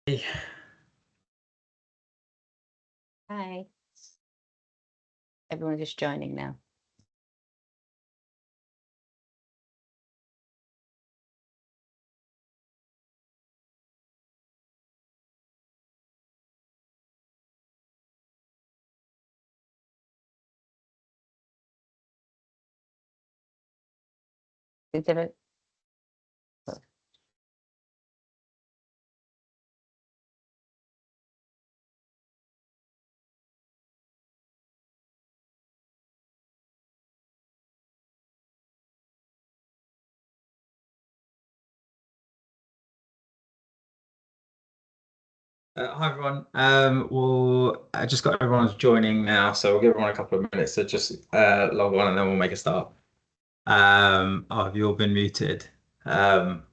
Hey. Hi. Everyone's just joining now. Is there a Hi everyone. Well, I just got everyone's joining now, so we'll give everyone a couple of minutes to just log on, and then we'll make a start. Oh, have you all been muted? Um,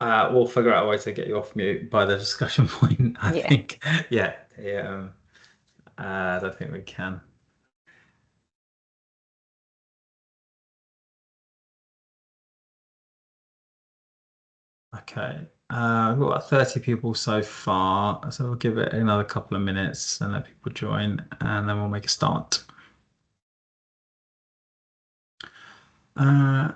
we'll figure out a way to get you off mute by the discussion point, I yeah. think. Yeah, yeah. I don't think we can. Okay. We've got about 30 people so far, so we'll give it another couple of minutes and let people join, and then we'll make a start. Uh,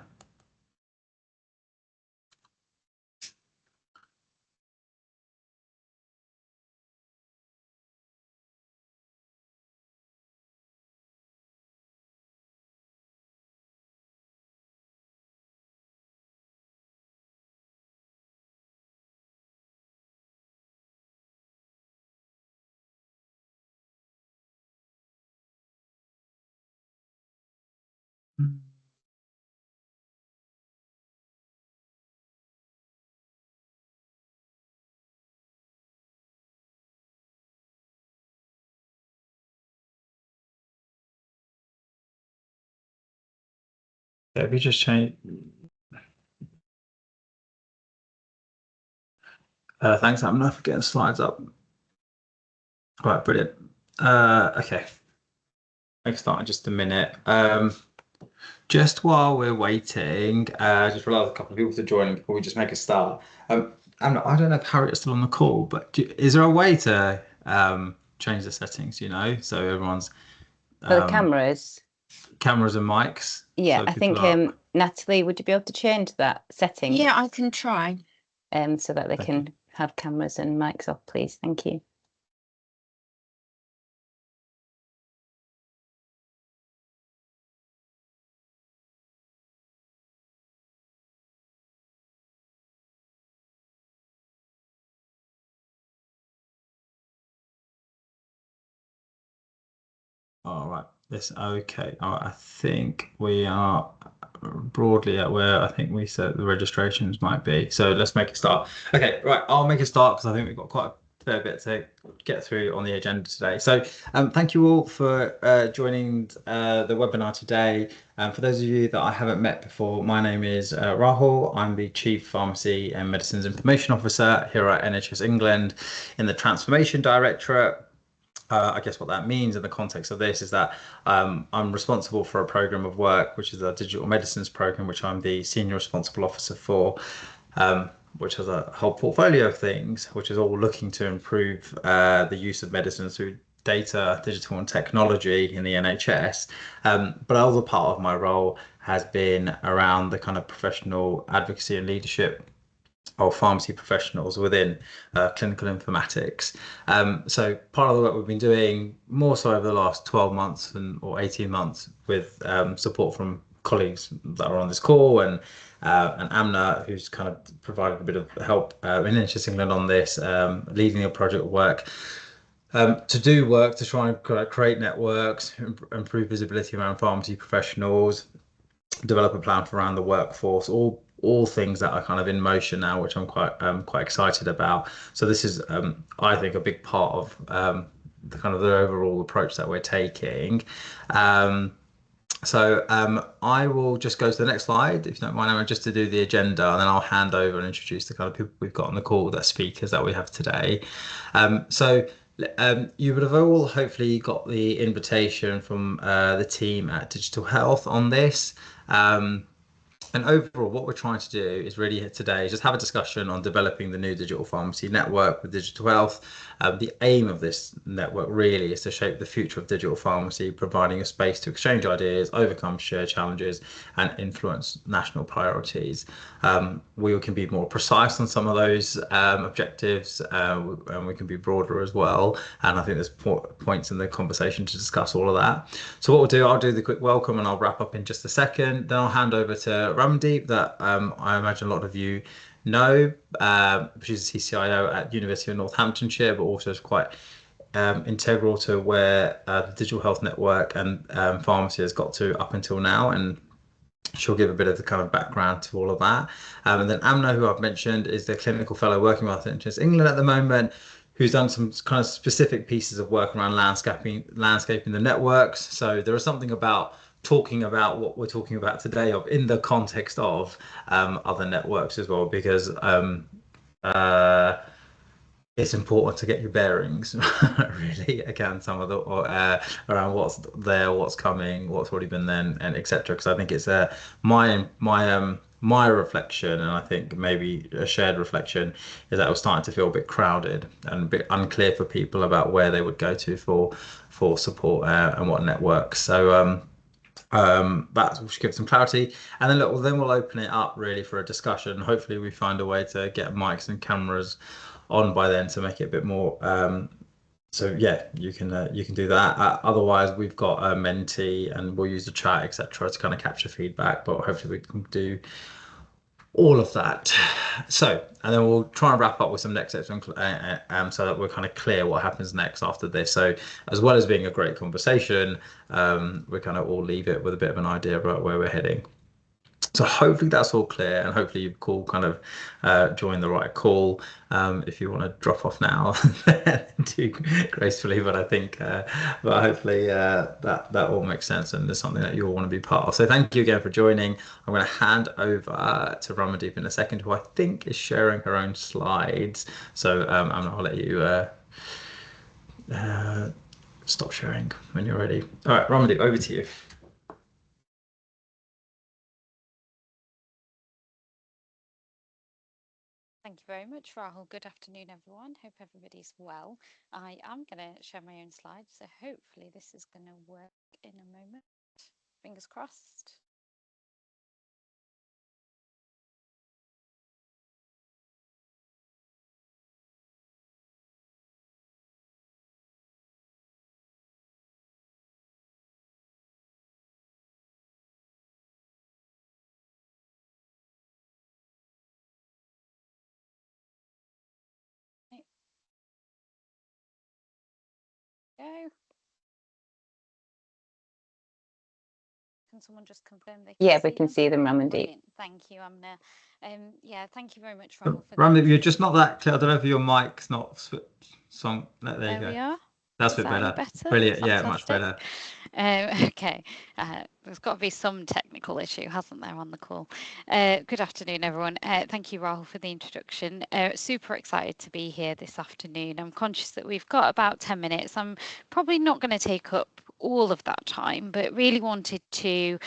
if you just change. Thanks, Amna, for getting slides up. All right, brilliant. Okay, make a start in just a minute. Just while we're waiting, just realised a couple of people to join before we just make a start. Amna, I don't know if Harriet's still on the call, but is there a way to change the settings, so everyone's For the cameras. cameras and mics, Yeah, so I people think are. Natalie, would you be able to change that setting? Yeah, I can try. So that they Thank can you. have cameras and mics off, please. Thank you. All right. This okay. All right, I think we are broadly at where I think we said the registrations might be. So let's make a start. Okay, right. I'll make a start because I think we've got quite a fair bit to get through on the agenda today. So thank you all for joining the webinar today. For those of you that I haven't met before, my name is Rahul. I'm the Chief Pharmacy and Medicines Information Officer here at NHS England in the Transformation Directorate. I guess what that means in the context of this is that I'm responsible for a program of work, which is a digital medicines program, which I'm the senior responsible officer for, which has a whole portfolio of things, which is all looking to improve the use of medicines through data, digital and technology in the NHS. But other part of my role has been around the kind of professional advocacy and leadership of pharmacy professionals within clinical informatics. So part of the work we've been doing more so over the last 12 months or 18 months with support from colleagues that are on this call and Amna, who's kind of provided a bit of help in NHS England on this, leading a project work to do work to try and create networks, improve visibility around pharmacy professionals, develop a plan for around the workforce, all things that are kind of in motion now, which I'm quite excited about. So this is I think a big part of the kind of the overall approach that we're taking. I will just go to the next slide, if you don't mind, Emma, just to do the agenda, and then I'll hand over and introduce the kind of people we've got on the call, the speakers that we have today. You would have all hopefully got the invitation from the team at Digital Health on this. And overall, what we're trying to do is really today just have a discussion on developing the new digital pharmacy network with digital health. The aim of this network really is to shape the future of digital pharmacy, providing a space to exchange ideas, overcome shared challenges, and influence national priorities. We can be more precise on some of those objectives, and we can be broader as well. And I think there's points in the conversation to discuss all of that. So what we'll do, I'll do the quick welcome and I'll wrap up in just a second. Then I'll hand over to Ramandeep, that I imagine a lot of you know. She's a CCIO at University of Northamptonshire, but also is quite integral to where the Digital Health Network and pharmacy has got to up until now. And she'll give a bit of the kind of background to all of that. And then Amna, who I've mentioned, is the clinical fellow working with NHS England at the moment, who's done some kind of specific pieces of work around landscaping the networks. So there is something about talking about what we're talking about today of in the context of other networks as well, because it's important to get your bearings really. Again, some of the around what's there, what's coming, what's already been then, and etc. Because I think it's my reflection, and I think maybe a shared reflection, is that it was starting to feel a bit crowded and a bit unclear for people about where they would go to for support and what networks. So that should give some clarity, and then look, then we'll open it up really for a discussion. Hopefully we find a way to get mics and cameras on by then to make it a bit more so yeah, you can do that. Otherwise we've got a Menti and we'll use the chat, etc., to kind of capture feedback, but hopefully we can do all of that. So, and then we'll try and wrap up with some next steps so that we're kind of clear what happens next after this. So as well as being a great conversation, we kind of all leave it with a bit of an idea about where we're heading. So hopefully that's all clear, and hopefully you've all kind of joined the right call. If you want to drop off now, do gracefully, but I think, but hopefully that all makes sense and there's something that you all want to be part of. So thank you again for joining. I'm going to hand over to Ramandeep in a second, who I think is sharing her own slides. So I'll let you stop sharing when you're ready. All right, Ramandeep, over to you. Thank you very much, Rahul. Good afternoon, everyone. Hope everybody's well. I am going to share my own slides, so hopefully this is going to work in a moment. Fingers crossed. Go. Can someone just confirm they can Yeah, see we can them? see them, Ramandeep. Brilliant. Thank you, Amna. Yeah, thank you very much, Rahul. Ramandeep, you're just not that clear. I don't know if your mic's not song. There you go. We are. That's a bit better. Brilliant. Fantastic. Yeah, much better. Okay, there's got to be some technical issue, hasn't there, on the call? Good afternoon, everyone. Thank you, Rahul, for the introduction. Super excited to be here this afternoon. I'm conscious that we've got about 10 minutes. I'm probably not going to take up all of that time, but really wanted to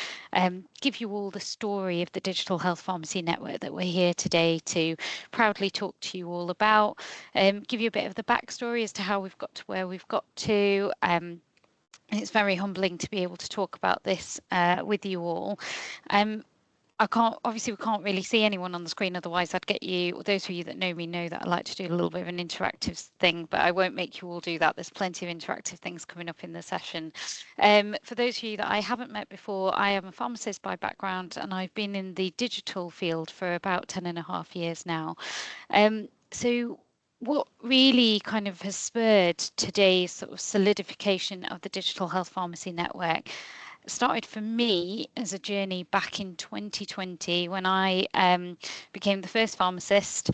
give you all the story of the Digital Health Pharmacy Network that we're here today to proudly talk to you all about, give you a bit of the backstory as to how we've got to where we've got to. It's very humbling to be able to talk about this with you all. Obviously we can't really see anyone on the screen, otherwise I'd get you, those of you that know me know that I like to do a little bit of an interactive thing, but I won't make you all do that. There's plenty of interactive things coming up in the session. For those of you that I haven't met before, I am a pharmacist by background and I've been in the digital field for about 10.5 years now. So what really kind of has spurred today's sort of solidification of the Digital Health Pharmacy Network started for me as a journey back in 2020 when I became the first pharmacist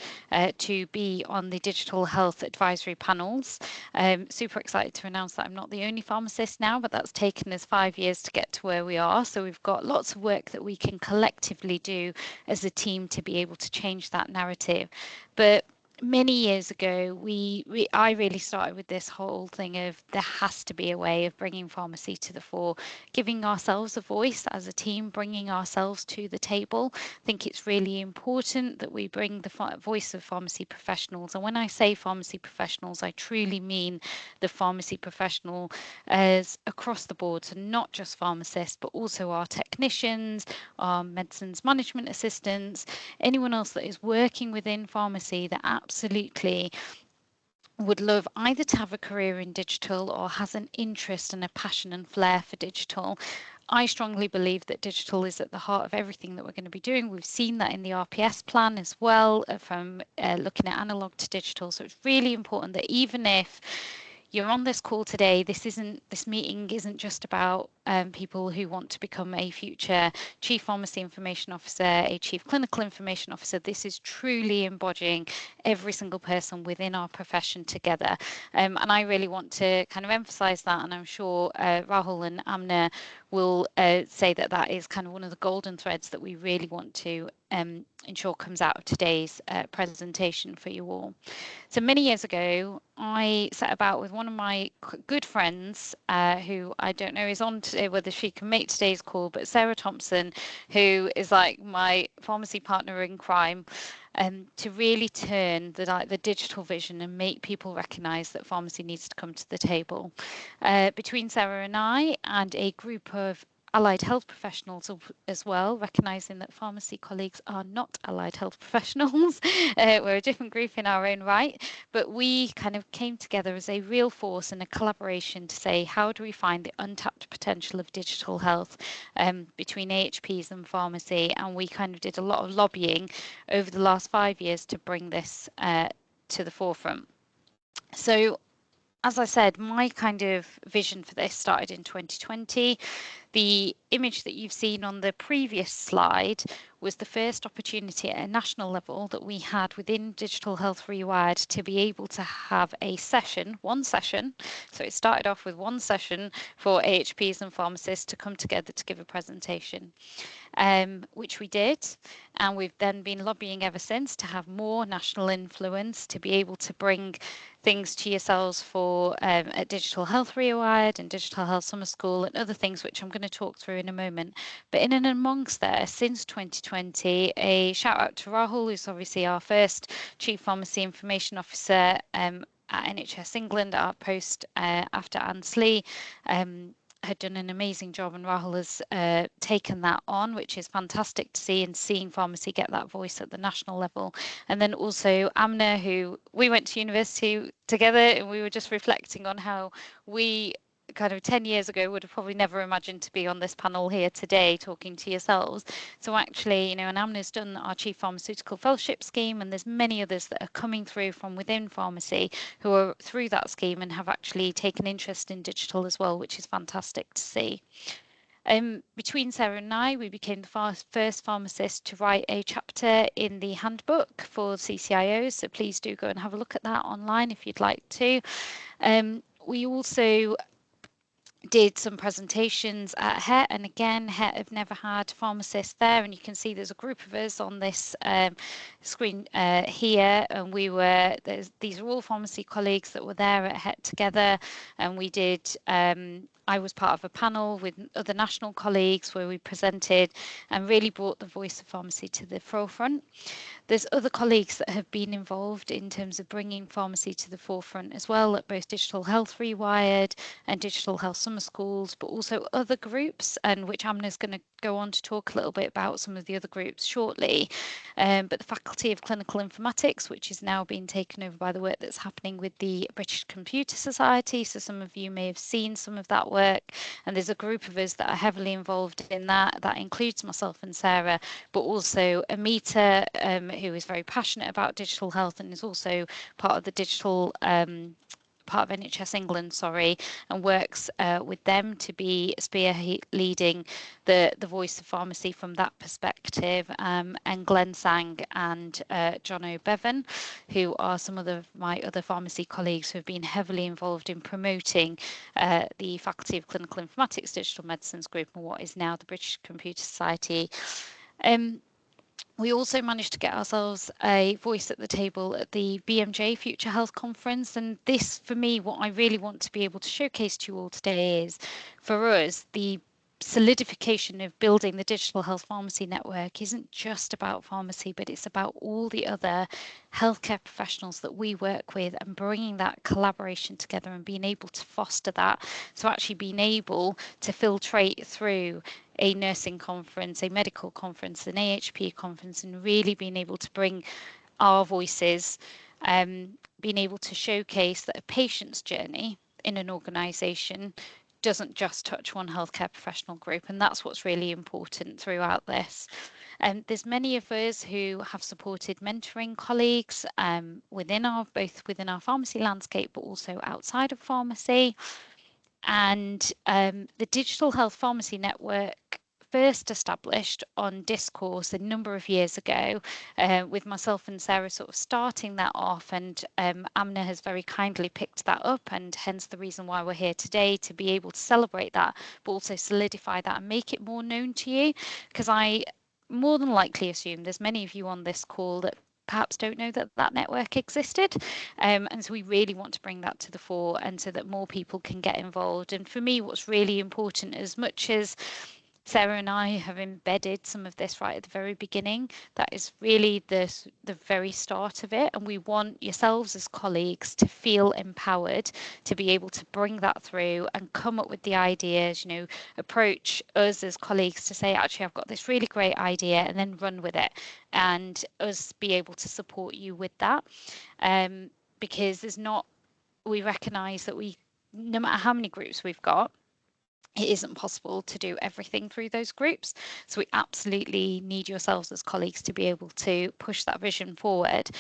to be on the digital health advisory panels. Super excited to announce that I'm not the only pharmacist now, but that's taken us 5 years to get to where we are. So we've got lots of work that we can collectively do as a team to be able to change that narrative. But many years ago, I really started with this whole thing of there has to be a way of bringing pharmacy to the fore, giving ourselves a voice as a team, bringing ourselves to the table. I think it's really important that we bring the voice of pharmacy professionals. And when I say pharmacy professionals, I truly mean the pharmacy professional as across the board, so not just pharmacists, but also our technicians, our medicines management assistants, anyone else that is working within pharmacy that absolutely would love either to have a career in digital or has an interest and a passion and flair for digital. I strongly believe that digital is at the heart of everything that we're going to be doing. We've seen that in the RPS plan as well, from looking at analog to digital. So it's really important that even if you're on this call today, this meeting isn't just about people who want to become a future chief pharmacy information officer, a chief clinical information officer. This is truly embodying every single person within our profession together. And I really want to kind of emphasize that, and I'm sure Rahul and Amna will say that that is kind of one of the golden threads that we really want to ensure comes out of today's presentation for you all. So many years ago, I set about with one of my good friends, who I don't know is on today, whether she can make today's call, but Sarah Thompson, who is like my pharmacy partner in crime, to really turn the digital vision and make people recognise that pharmacy needs to come to the table. Between Sarah and I and a group of allied health professionals as well, recognising that pharmacy colleagues are not allied health professionals. We're a different group in our own right, but we kind of came together as a real force and a collaboration to say, how do we find the untapped potential of digital health between AHPs and pharmacy? And we kind of did a lot of lobbying over the last 5 years to bring this to the forefront. So, as I said, my kind of vision for this started in 2020. The image that you've seen on the previous slide was the first opportunity at a national level that we had within Digital Health Rewired to be able to have a session, one session. So it started off with one session for AHPs and pharmacists to come together to give a presentation, which we did. And we've then been lobbying ever since to have more national influence, to be able to bring things to yourselves for at Digital Health Rewired and Digital Health Summer School and other things which I'm going to talk through in a moment. But in and amongst there, since 2020, a shout out to Rahul, who's obviously our first Chief Pharmacy Information Officer at NHS England, our post after Anne Slee. Had done an amazing job, and Rahul has taken that on, which is fantastic to see, and seeing pharmacy get that voice at the national level. And then also Amna, who we went to university together, and we were just reflecting on how we kind of 10 years ago would have probably never imagined to be on this panel here today talking to yourselves. So actually, you know, and Amna's done our Chief Pharmaceutical Fellowship scheme, and there's many others that are coming through from within pharmacy who are through that scheme and have actually taken interest in digital as well, which is fantastic to see. Between Sarah and I, we became the first pharmacist to write a chapter in the handbook for CCIOs, so please do go and have a look at that online if you'd like to. We also did some presentations at HET, and again, HET have never had pharmacists there, and you can see there's a group of us on this screen here, and these are all pharmacy colleagues that were there at HET together, and we did I was part of a panel with other national colleagues where we presented and really brought the voice of pharmacy to the forefront. There's other colleagues that have been involved in terms of bringing pharmacy to the forefront as well at both Digital Health Rewired and Digital Health Summer Schools, but also other groups, and which Amna's going to go on to talk a little bit about some of the other groups shortly. But the Faculty of Clinical Informatics, which is now being taken over by the work that's happening with the British Computer Society. So some of you may have seen some of that work, and there's a group of us that are heavily involved in that. That includes myself and Sarah, but also Amita, who is very passionate about digital health and is also part of the digital part of NHS England, and works with them to be leading the voice of pharmacy from that perspective, and Glenn Sang and John O'Bevan, who are some of my other pharmacy colleagues who have been heavily involved in promoting the Faculty of Clinical Informatics Digital Medicines Group and what is now the British Computer Society. We also managed to get ourselves a voice at the table at the BMJ Future Health Conference. And this, for me, what I really want to be able to showcase to you all today is, for us, the solidification of building the digital health pharmacy network isn't just about pharmacy, but it's about all the other healthcare professionals that we work with, and bringing that collaboration together and being able to foster that. So actually being able to filtrate through a nursing conference, a medical conference, an AHP conference, and really being able to bring our voices, being able to showcase that a patient's journey in an organisation doesn't just touch one healthcare professional group, and that's what's really important throughout this. There's many of us who have supported mentoring colleagues both within our pharmacy landscape, but also outside of pharmacy. And the Digital Health Pharmacy Network first established on Discourse a number of years ago, with myself and Sarah sort of starting that off, and Amna has very kindly picked that up, and hence the reason why we're here today, to be able to celebrate that, but also solidify that and make it more known to you, because I more than likely assume there's many of you on this call that perhaps don't know that that network existed, and so we really want to bring that to the fore, and so that more people can get involved. And for me, what's really important, as much as Sarah and I have embedded some of this right at the very beginning, that is really the very start of it, and we want yourselves as colleagues to feel empowered to be able to bring that through and come up with the ideas, approach us as colleagues to say, actually, I've got this really great idea, and then run with it, and us be able to support you with that, because we recognise that no matter how many groups we've got, it isn't possible to do everything through those groups. So we absolutely need yourselves as colleagues to be able to push that vision forward.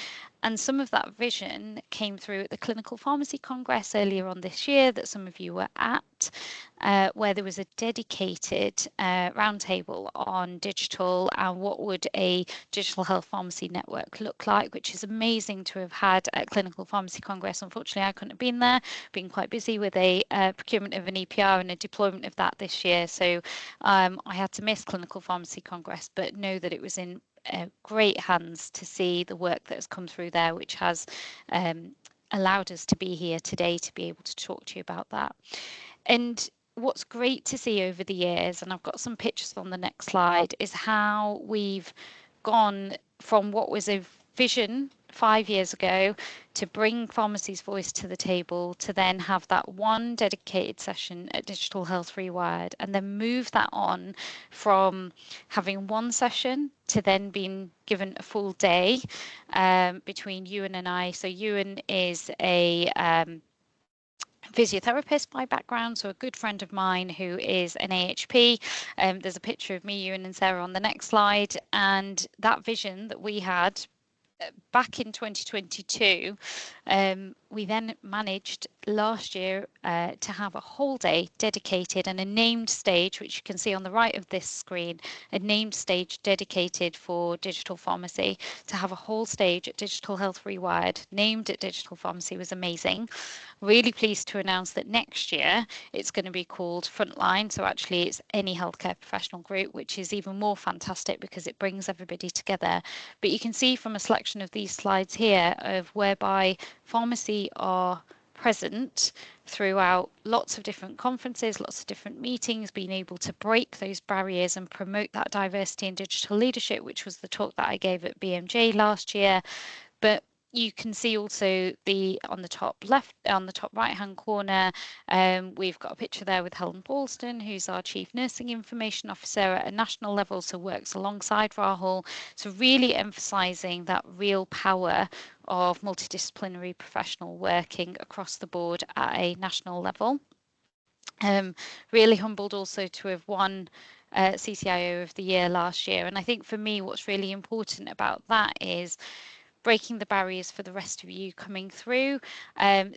And some of that vision came through at the Clinical Pharmacy Congress earlier on this year that some of you were at, where there was a dedicated roundtable on digital and what would a digital health pharmacy network look like, which is amazing to have had at Clinical Pharmacy Congress. Unfortunately, I couldn't have been there, being quite busy with a procurement of an EPR and a deployment of that this year. So I had to miss Clinical Pharmacy Congress, but know that it was in great hands to see the work that has come through there, which has allowed us to be here today to be able to talk to you about that. And what's great to see over the years, and I've got some pictures on the next slide, is how we've gone from what was a vision 5 years ago to bring pharmacy's voice to the table, to then have that one dedicated session at Digital Health Rewired, and then move that on from having one session to then being given a full day between Ewan and I. So Ewan is a physiotherapist by background, so a good friend of mine who is an AHP. There's a picture of me, Ewan and Sarah on the next slide, and that vision that we had back in 2022, we then managed last year to have a whole day dedicated and a named stage, which you can see on the right of this screen, a named stage dedicated for digital pharmacy. To have a whole stage at Digital Health Rewired named at digital pharmacy was amazing. Really pleased to announce that next year it's going to be called Frontline. So actually it's any healthcare professional group, which is even more fantastic because it brings everybody together. But you can see from a selection of these slides here of whereby pharmacy are present throughout lots of different conferences, lots of different meetings, being able to break those barriers and promote that diversity in digital leadership, which was the talk that I gave at BMJ last year. But you can see also on the top right hand corner, we've got a picture there with Helen Paulston, who's our Chief Nursing Information Officer at a national level, so works alongside Rahul. So really emphasising that real power of multidisciplinary professional working across the board at a national level. Really humbled also to have won CCIO of the Year last year. And I think for me, what's really important about that is breaking the barriers for the rest of you coming through.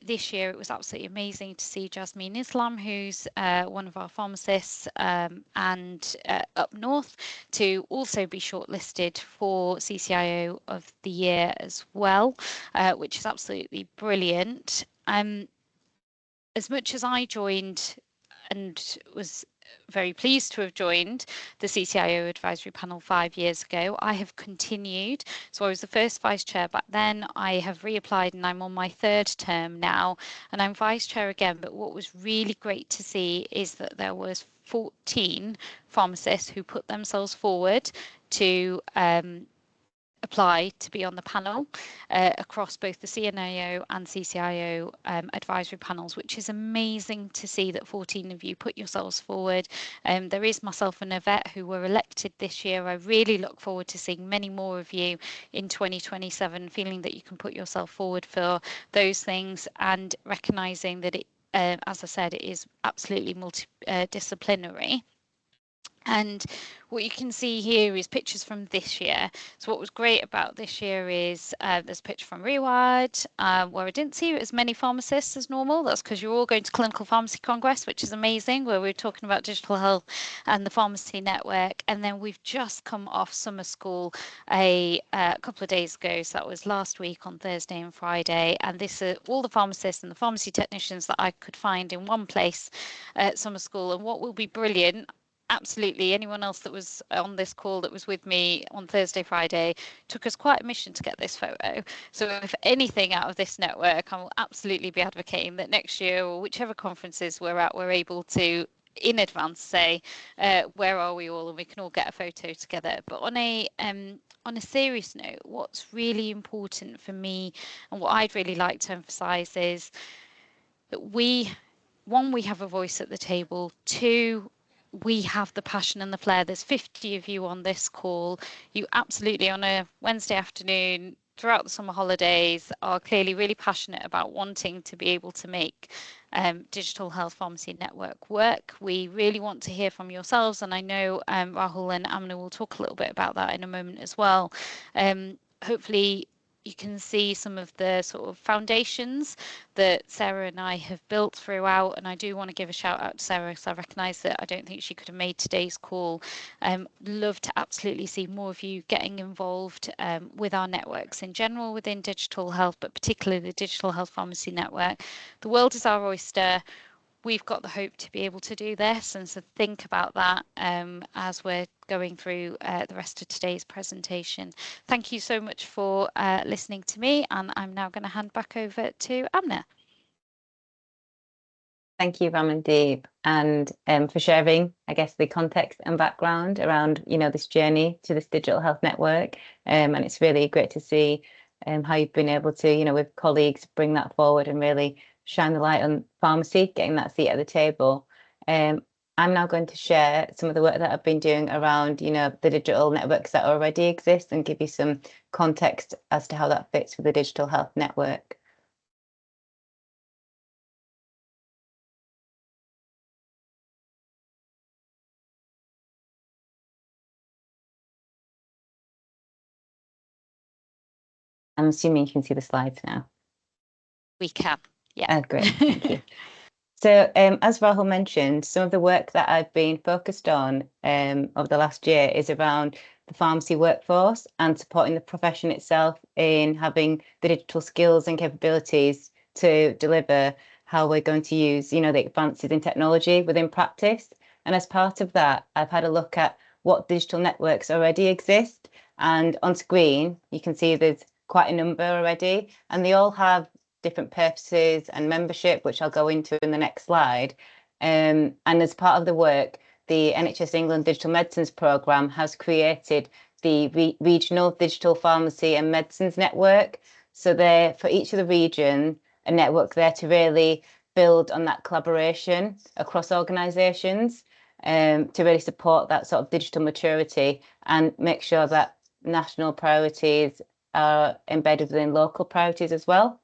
This year it was absolutely amazing to see Jasmine Islam, who's one of our pharmacists and up north, to also be shortlisted for CCIO of the Year as well, which is absolutely brilliant. As much as I joined and was very pleased to have joined the CCIO advisory panel 5 years ago. I have continued, so I was the first vice chair back then. I have reapplied and I'm on my 3rd term now, and I'm vice chair again. But what was really great to see is that there was 14 pharmacists who put themselves forward to apply to be on the panel across both the CNIO and CCIO advisory panels, which is amazing to see that 14 of you put yourselves forward. There is myself and Yvette who were elected this year. I really look forward to seeing many more of you in 2027, feeling that you can put yourself forward for those things and recognising that it, as I said, it is absolutely multidisciplinary. And what you can see here is pictures from this year. So what was great about this year is there's a picture from Reward where I didn't see as many pharmacists as normal. That's because you're all going to Clinical Pharmacy Congress, which is amazing, where we're talking about digital health and the pharmacy network. And then we've just come off summer school a couple of days ago. So that was last week on Thursday and Friday. And this are all the pharmacists and the pharmacy technicians that I could find in one place at summer school. And what will be brilliant, absolutely, anyone else that was on this call that was with me on Thursday, Friday, took us quite a mission to get this photo. So if anything out of this network, I will absolutely be advocating that next year or whichever conferences we're at, we're able to in advance say where are we all, and we can all get a photo together. But on a serious note, what's really important for me and what I'd really like to emphasize is that we have a voice at the table. 2, we have the passion and the flair. There's 50 of you on this call. You absolutely, on a Wednesday afternoon throughout the summer holidays, are clearly really passionate about wanting to be able to make Digital Health Pharmacy Network work. We really want to hear from yourselves, and I know Rahul and Amna will talk a little bit about that in a moment as well. Hopefully you can see some of the sort of foundations that Sarah and I have built throughout. And I do want to give a shout out to Sarah, because I recognise that I don't think she could have made today's call. Love to absolutely see more of you getting involved with our networks in general within digital health, but particularly the Digital Health Pharmacy Network. The world is our oyster. We've got the hope to be able to do this, and so think about that as we're going through the rest of today's presentation. Thank you so much for listening to me, and I'm now going to hand back over to Amna. Thank you, Ramandeep, and for sharing, I guess, the context and background around, this journey to this digital health network. And it's really great to see how you've been able to, with colleagues, bring that forward and really shine the light on pharmacy, getting that seat at the table. I'm now going to share some of the work that I've been doing around, the digital networks that already exist, and give you some context as to how that fits with the digital health network. I'm assuming you can see the slides now. We can. Yeah. Great. Thank you. So as Rahul mentioned, some of the work that I've been focused on over the last year is around the pharmacy workforce and supporting the profession itself in having the digital skills and capabilities to deliver how we're going to use, the advances in technology within practice. And as part of that, I've had a look at what digital networks already exist. And on screen, you can see there's quite a number already, and they all have different purposes and membership, which I'll go into in the next slide. And as part of the work, the NHS England Digital Medicines Programme has created the Regional Digital Pharmacy and Medicines Network. So there, for each of the region, a network there to really build on that collaboration across organisations, to really support that sort of digital maturity and make sure that national priorities are embedded within local priorities as well.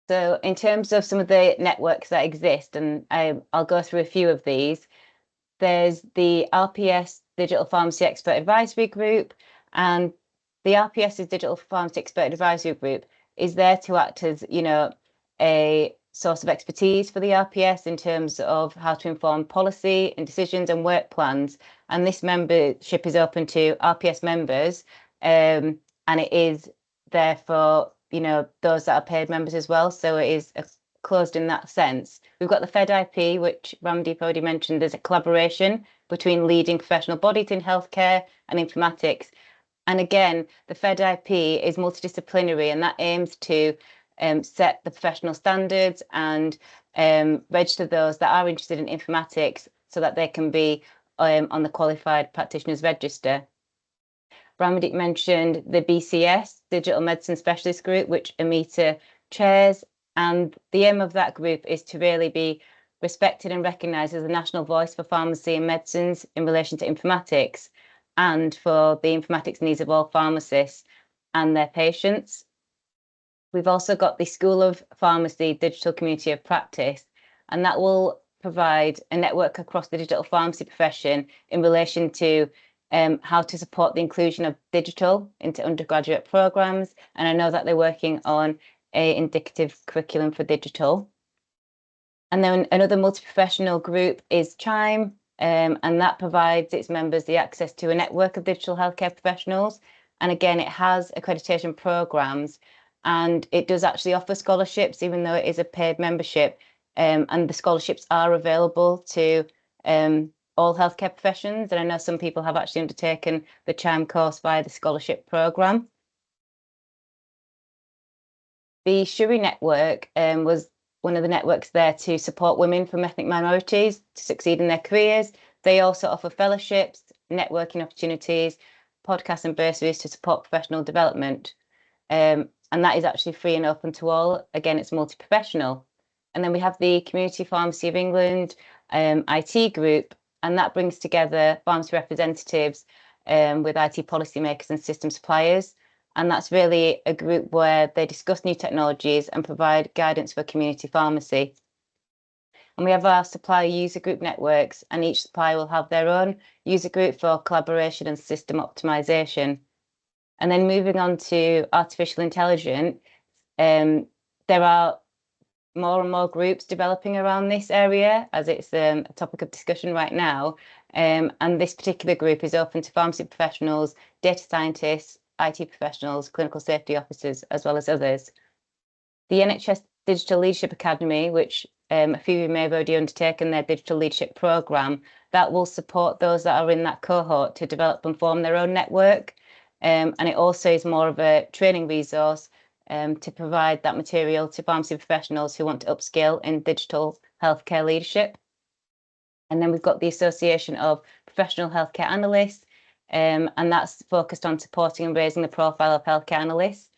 So in terms of some of the networks that exist, and I'll go through a few of these, there's the RPS Digital Pharmacy Expert Advisory Group, and the RPS's Digital Pharmacy Expert Advisory Group is there to act as, a source of expertise for the RPS in terms of how to inform policy and decisions and work plans. And this membership is open to RPS members, and it is there for those that are paid members as well. So it is a closed in that sense. We've got the FedIP, which Ramdeep already mentioned. There's a collaboration between leading professional bodies in healthcare and informatics. And again, the FedIP is multidisciplinary, and that aims to set the professional standards and register those that are interested in informatics so that they can be on the Qualified Practitioners Register. Ramdeep mentioned the BCS, Digital Medicine Specialist Group, which Amita chairs. And the aim of that group is to really be respected and recognised as a national voice for pharmacy and medicines in relation to informatics and for the informatics needs of all pharmacists and their patients. We've also got the School of Pharmacy Digital Community of Practice, and that will provide a network across the digital pharmacy profession in relation to how to support the inclusion of digital into undergraduate programs. And I know that they're working on an indicative curriculum for digital. And then another multi-professional group is CHIME, and that provides its members the access to a network of digital healthcare professionals. And again, it has accreditation programs, and it does actually offer scholarships, even though it is a paid membership. And the scholarships are available to all healthcare professions. And I know some people have actually undertaken the CHIME course via the scholarship programme. The Shuri network was one of the networks there to support women from ethnic minorities to succeed in their careers. They also offer fellowships, networking opportunities, podcasts and bursaries to support professional development. And that is actually free and open to all. Again, it's multi-professional. And then we have the Community Pharmacy of England IT group, and that brings together pharmacy representatives with IT policymakers and system suppliers. And that's really a group where they discuss new technologies and provide guidance for community pharmacy. And we have our supplier user group networks, and each supplier will have their own user group for collaboration and system optimization. And then moving on to artificial intelligence, there are more and more groups developing around this area as it's a topic of discussion right now. And this particular group is open to pharmacy professionals, data scientists, IT professionals, clinical safety officers, as well as others. The NHS Digital Leadership Academy, which a few of you may have already undertaken their digital leadership programme, that will support those that are in that cohort to develop and form their own network. And it also is more of a training resource to provide that material to pharmacy professionals who want to upskill in digital healthcare leadership. And then we've got the Association of Professional Healthcare Analysts, and that's focused on supporting and raising the profile of healthcare analysts.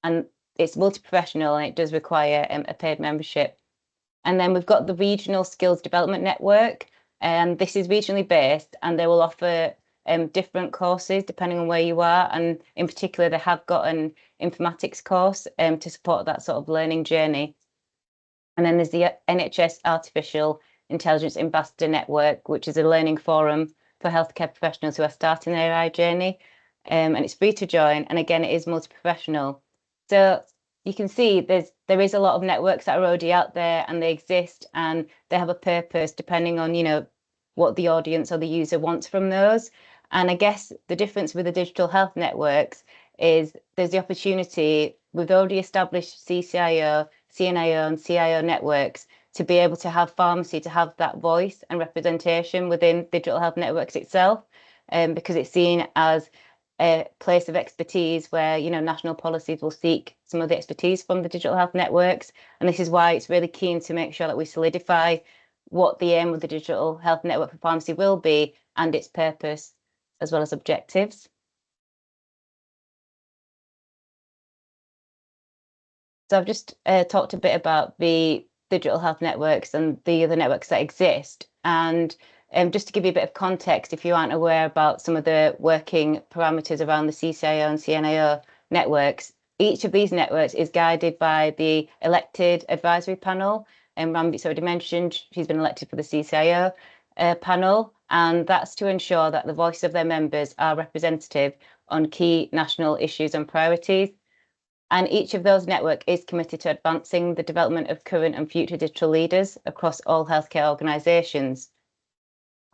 And it's multi-professional, and it does require a paid membership. And then we've got the Regional Skills Development Network, and this is regionally based, and they will offer different courses depending on where you are. And in particular, they have got an informatics course to support that sort of learning journey. And then there's the NHS Artificial Intelligence Ambassador Network, which is a learning forum for healthcare professionals who are starting their AI journey. And it's free to join. And again, it is multi-professional. So you can see there is a lot of networks that are already out there, and they exist, and they have a purpose depending on, what the audience or the user wants from those. And I guess the difference with the digital health networks is there's the opportunity, we've already established CCIO, CNIO and CIO networks to be able to have pharmacy, to have that voice and representation within digital health networks itself, because it's seen as a place of expertise where, national policies will seek some of the expertise from the digital health networks. And this is why it's really keen to make sure that we solidify what the aim of the digital health network for pharmacy will be and its purpose, as well as objectives. So I've just talked a bit about the digital health networks and the other networks that exist. And just to give you a bit of context, if you aren't aware about some of the working parameters around the CCIO and CNIO networks, each of these networks is guided by the elected advisory panel. And Ramdeep's already mentioned, she's been elected for the CCIO panel, and that's to ensure that the voice of their members are representative on key national issues and priorities. And each of those networks is committed to advancing the development of current and future digital leaders across all healthcare organisations.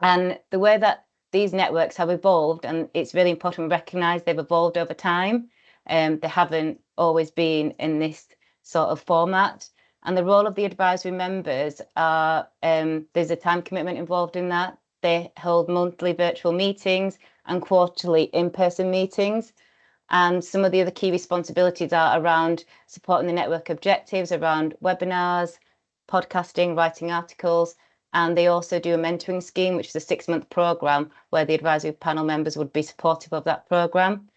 And the way that these networks have evolved, and it's really important to recognise they've evolved over time. They haven't always been in this sort of format. And the role of the advisory members are, there's a time commitment involved in that. They hold monthly virtual meetings and quarterly in-person meetings. And some of the other key responsibilities are around supporting the network objectives, around webinars, podcasting, writing articles. And they also do a mentoring scheme, which is a 6-month program where the advisory panel members would be supportive of that program.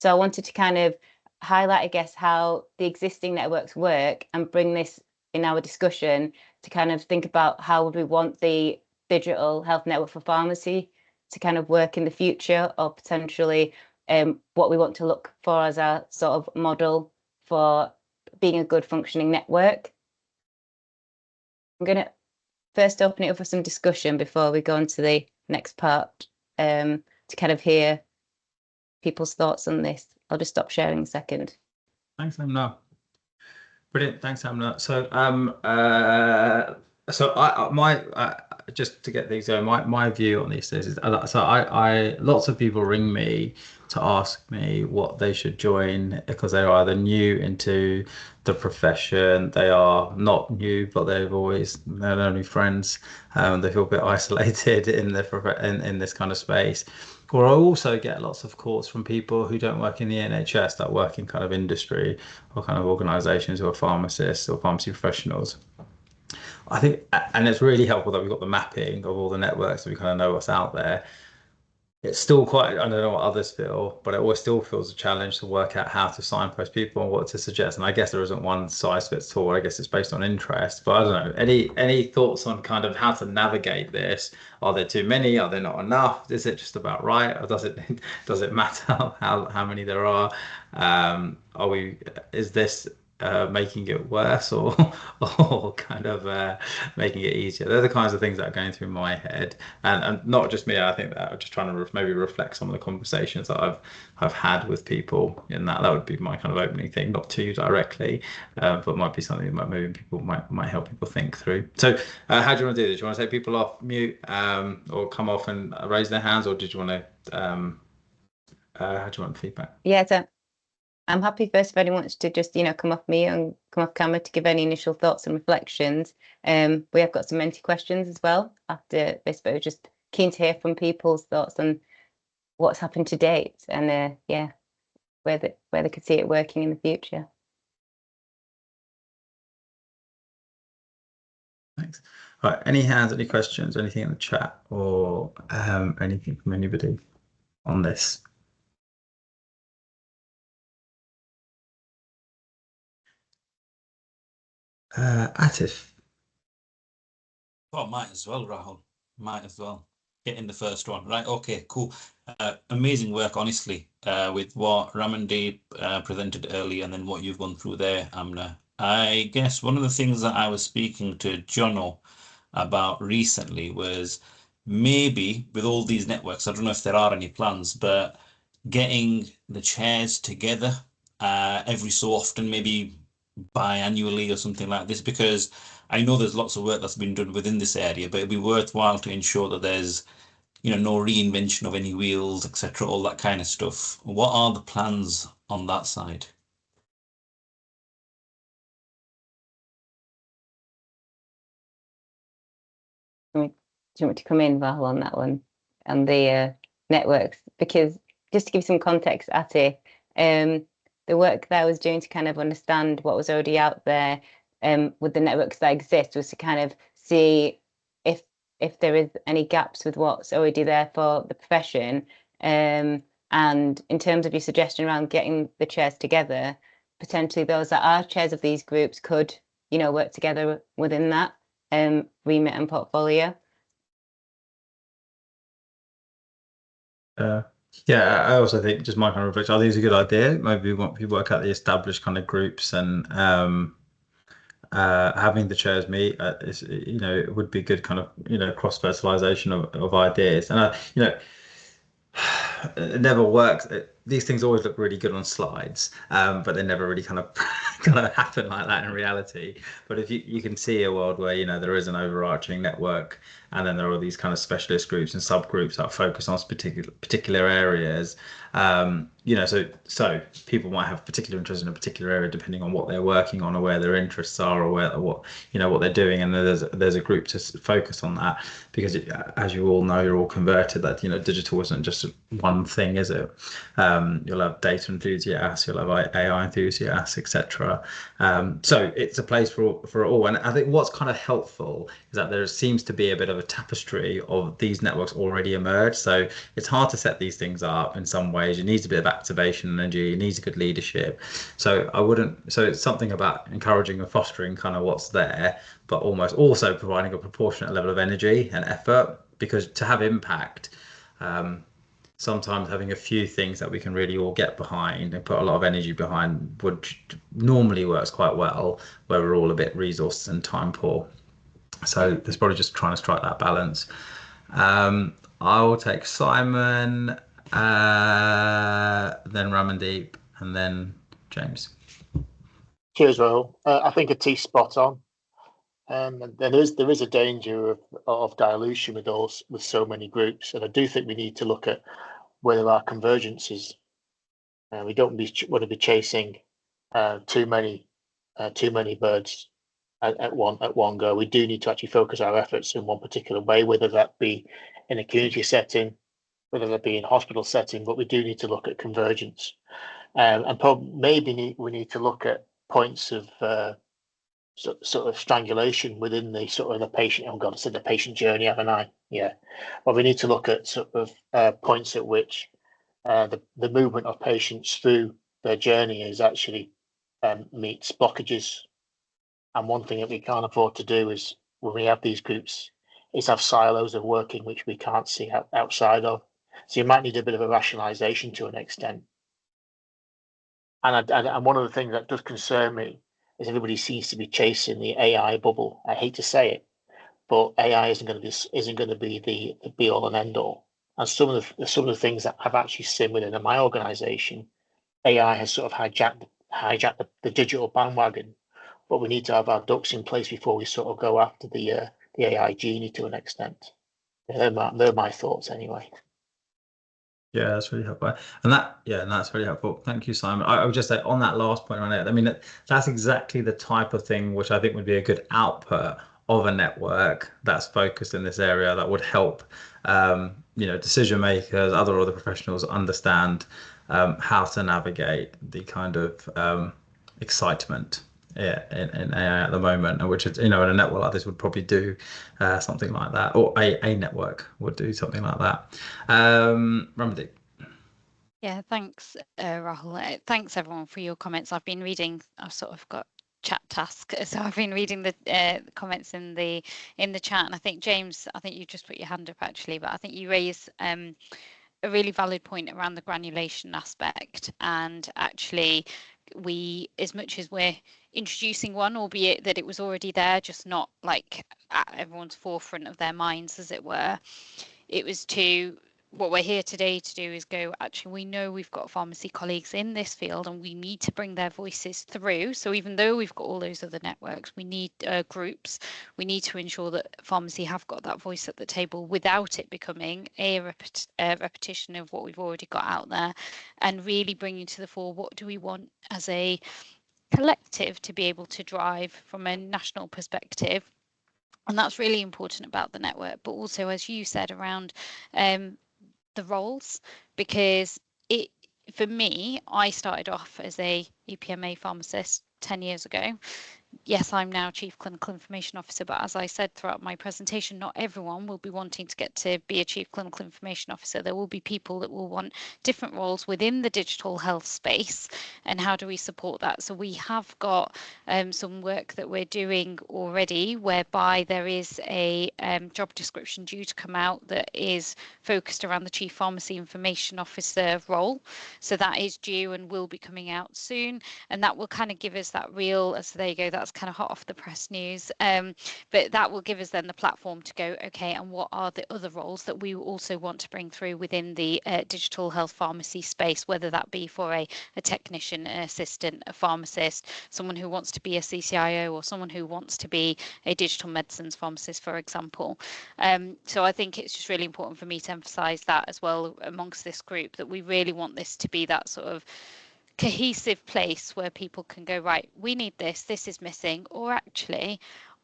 So I wanted to kind of highlight, I guess, how the existing networks work and bring this in our discussion to kind of think about how would we want the digital health network for pharmacy to kind of work in the future, or potentially what we want to look for as our sort of model for being a good functioning network. I'm going to first open it up for some discussion before we go on to the next part, to kind of hear people's thoughts on this. I'll just stop sharing a second. Thanks, Amna. Brilliant. Thanks, Amna. So, just to get things going, my view on these things is, I lots of people ring me to ask me what they should join because they're either new into the profession, they are not new, but they're only friends, they feel a bit isolated in this kind of space. Or I also get lots of calls from people who don't work in the NHS, that work in kind of industry or kind of organisations, who are pharmacists or pharmacy professionals. I think, and it's really helpful that we've got the mapping of all the networks so we kind of know what's out there. It's still quite, I don't know what others feel, but it always still feels a challenge to work out how to signpost people and what to suggest. And I guess there isn't one size fits all. I guess it's based on interest. But I don't know. Any thoughts on kind of how to navigate this? Are there too many? Are there not enough? Is it just about right? Or does it matter how many there are? Is this making it worse or kind of making it easier? They're the kinds of things that are going through my head, and not just me. I think that I'm just trying to maybe reflect some of the conversations that I've had with people, and that would be my kind of opening thing, not to you directly, but might be something that maybe people might help people think through. So how do you want to do this? Do you want to take people off mute, or come off and raise their hands, or did you want to how do you want feedback? Yeah, so I'm happy first if anyone wants to just, come off mute and come off camera to give any initial thoughts and reflections. We have got some Menti questions as well after this, but we're just keen to hear from people's thoughts on what's happened to date and where they could see it working in the future. Thanks. All right, any hands, any questions, anything in the chat, or anything from anybody on this? Atif. Oh, might as well, Rahul. Might as well get in the first one. Right. Okay, cool. Amazing work, honestly, with what Ramandeep presented earlier and then what you've gone through there, Amna. I guess one of the things that I was speaking to Jono about recently was maybe with all these networks, I don't know if there are any plans, but getting the chairs together every so often, maybe biannually or something like this, because I know there's lots of work that's been done within this area, but it'd be worthwhile to ensure that there's, no reinvention of any wheels, etc., all that kind of stuff. What are the plans on that side? Do you want to come in, Val, on that one, and the networks? Because just to give some context at it, the work that I was doing to kind of understand what was already out there with the networks that exist was to kind of see if there is any gaps with what's already there for the profession. And in terms of your suggestion around getting the chairs together, potentially those that are chairs of these groups could, work together within that remit and portfolio. Yeah, I also think, just my kind of reflection, I think it's a good idea. Maybe once we work out the established kind of groups and having the chairs meet, it would be good kind of, cross fertilization of ideas. And it never works. these things always look really good on slides, but they never really kind of happen like that in reality. But if you can see a world where, you know, there is an overarching network, and then there are these kind of specialist groups and subgroups that focus on particular areas. You know, so people might have particular interest in a particular area depending on what they're working on or where their interests are, or what they're doing, and there's a group to focus on that, because as you all know, you're all converted, that, you know, digital isn't just one thing, is it? You'll have data enthusiasts, you'll have AI enthusiasts, etc. So it's a place for all. And I think what's kind of helpful is that there seems to be a bit of a tapestry of these networks already emerged. So it's hard to set these things up in some ways. You need a bit of activation and energy. It needs a good leadership. So it's something about encouraging and fostering kind of what's there, but almost also providing a proportionate level of energy and effort, because to have impact, sometimes having a few things that we can really all get behind and put a lot of energy behind would normally works quite well, where we're all a bit resource and time poor. So there's probably just trying to strike that balance. I will take Simon, then Ramandeep, and then James. Cheers, Rahul. I think Atie's spot on. There is a danger of dilution with so many groups, and I do think we need to look at where there are convergences. We don't want to be chasing too many birds at one go. We do need to actually focus our efforts in one particular way, whether that be in a community setting, whether that be in hospital setting. But we do need to look at convergence, and maybe we need to look at points of sort of strangulation within the sort of the patient. Oh God, I said the patient journey, haven't I? Yeah. Well, we need to look at sort of points at which the movement of patients through their journey is actually meets blockages. And one thing that we can't afford to do is, when we have these groups, is have silos of working which we can't see outside of. So you might need a bit of a rationalization to an extent. And one of the things that does concern me is everybody seems to be chasing the AI bubble. I hate to say it, but AI isn't going to be the be all and end all. And some of the things that I've actually seen within my organization, AI has sort of hijacked the digital bandwagon. But we need to have our ducks in place before we sort of go after the AI genie to an extent. They're my thoughts anyway. Yeah, that's really helpful. And that's really helpful. Thank you, Simon. I would just say on that last point on it, I mean, that's exactly the type of thing which I think would be a good output of a network that's focused in this area, that would help, you know, decision makers, other professionals understand how to navigate the kind of excitement in AI at the moment, and which is, you know, in a network like this would probably do something like that, or a network would do something like that. Ramandeep. Yeah, thanks, Rahul. Thanks everyone for your comments. I've sort of got chat task, so I've been reading the comments in the chat, and I think James, I think you just put your hand up actually, but I think you raised a really valid point around the granulation aspect. And actually, we, as much as we're introducing one, albeit that it was already there, just not like at everyone's forefront of their minds, as it were, it was what we're here today to do is go, actually, we know we've got pharmacy colleagues in this field and we need to bring their voices through. So even though we've got all those other networks, we need groups, we need to ensure that pharmacy have got that voice at the table without it becoming a repetition of what we've already got out there, and really bringing to the fore what do we want as a collective to be able to drive from a national perspective. And that's really important about the network, but also, as you said, around the roles, because for me, I started off as a EPMA pharmacist 10 years ago. Yes, I'm now Chief Clinical Information Officer, but as I said throughout my presentation, not everyone will be wanting to get to be a Chief Clinical Information Officer. There will be people that will want different roles within the digital health space, and how do we support that? So we have got some work that we're doing already, whereby there is a job description due to come out that is focused around the Chief Pharmacy Information Officer role. So that is due and will be coming out soon, and that will kind of give us that real, so there you go, that's kind of hot off the press news. But that will give us then the platform to go, okay, and what are the other roles that we also want to bring through within the digital health pharmacy space, whether that be for a technician, an assistant, a pharmacist, someone who wants to be a CCIO, or someone who wants to be a digital medicines pharmacist, for example. So I think it's just really important for me to emphasize that as well amongst this group, that we really want this to be that sort of cohesive place where people can go, right, we need this is missing, or actually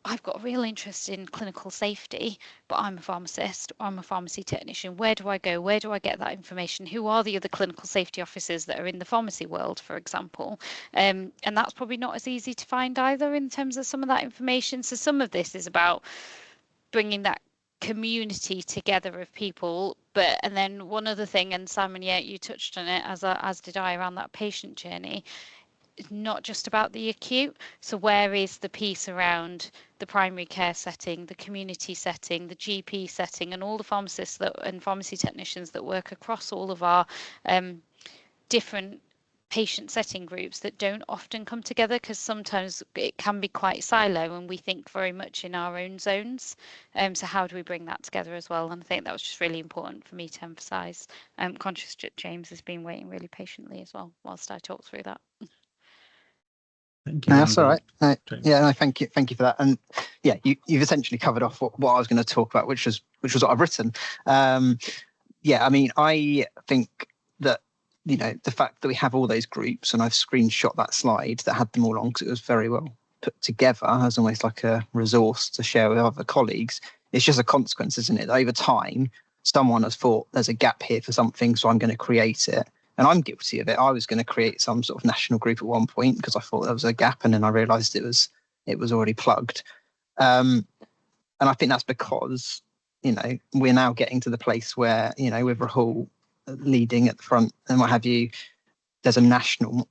I've got a real interest in clinical safety, but I'm a pharmacist, or I'm a pharmacy technician. Where do I go? Where do I get that information? Who are the other clinical safety officers that are in the pharmacy world, for example? And that's probably not as easy to find either in terms of some of that information. So some of this is about bringing that community together of people. And then one other thing, and Simon, yeah, you touched on it, as did I, around that patient journey. It's not just about the acute. So where is the piece around the primary care setting, the community setting, the GP setting, and all the pharmacists and pharmacy technicians that work across all of our different patient setting groups that don't often come together, because sometimes it can be quite silo and we think very much in our own zones. So how do we bring that together as well? And I think that was just really important for me to emphasize. I'm conscious that James has been waiting really patiently as well whilst I talk through that. Thank you. No, that's all right. Yeah, no, thank you for that. And yeah, you've essentially covered off what I was going to talk about, which was what I've written. Yeah, I mean, I think that, you know, the fact that we have all those groups, and I've screenshot that slide that had them all on because it was very well put together as almost like a resource to share with other colleagues. It's just a consequence, isn't it? Over time, someone has thought there's a gap here for something, so I'm going to create it. And I'm guilty of it. I was going to create some sort of national group at one point because I thought there was a gap, and then I realised it was already plugged. And I think that's because, you know, we're now getting to the place where, you know, with Rahul leading at the front and what have you, there's a national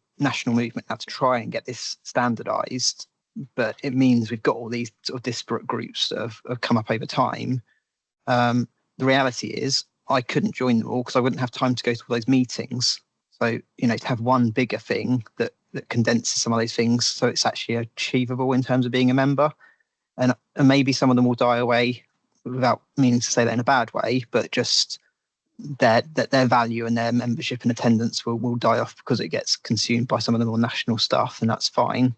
movement now to try and get this standardised. But it means we've got all these sort of disparate groups that have come up over time. The reality is, I couldn't join them all because I wouldn't have time to go to all those meetings. So, you know, to have one bigger thing that condenses some of those things so it's actually achievable in terms of being a member. And maybe some of them will die away without meaning to say that in a bad way, but just that their value and their membership and attendance will die off because it gets consumed by some of the more national stuff, and that's fine.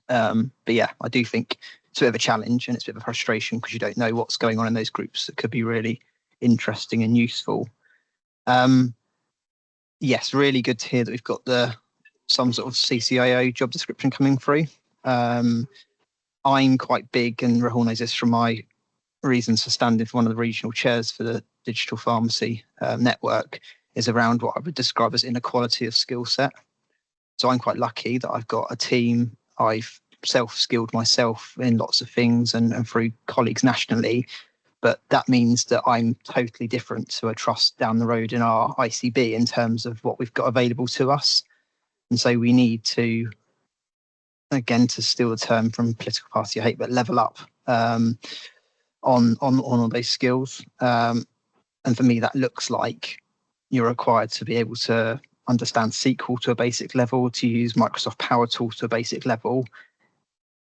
But yeah, I do think it's a bit of a challenge and it's a bit of a frustration because you don't know what's going on in those groups that could be really interesting and useful. Yes, really good to hear that we've got some sort of CCIO job description coming through. I'm quite big, and Rahul knows this from my reasons for standing for one of the regional chairs for the digital pharmacy network, is around what I would describe as inequality of skill set. So I'm quite lucky that I've got a team. I've self-skilled myself in lots of things and through colleagues nationally. But that means that I'm totally different to a trust down the road in our ICB in terms of what we've got available to us. And so we need to, again, to steal the term from political party I hate, but level up on all those skills. And for me, that looks like you're required to be able to understand SQL to a basic level, to use Microsoft Power Tools to a basic level.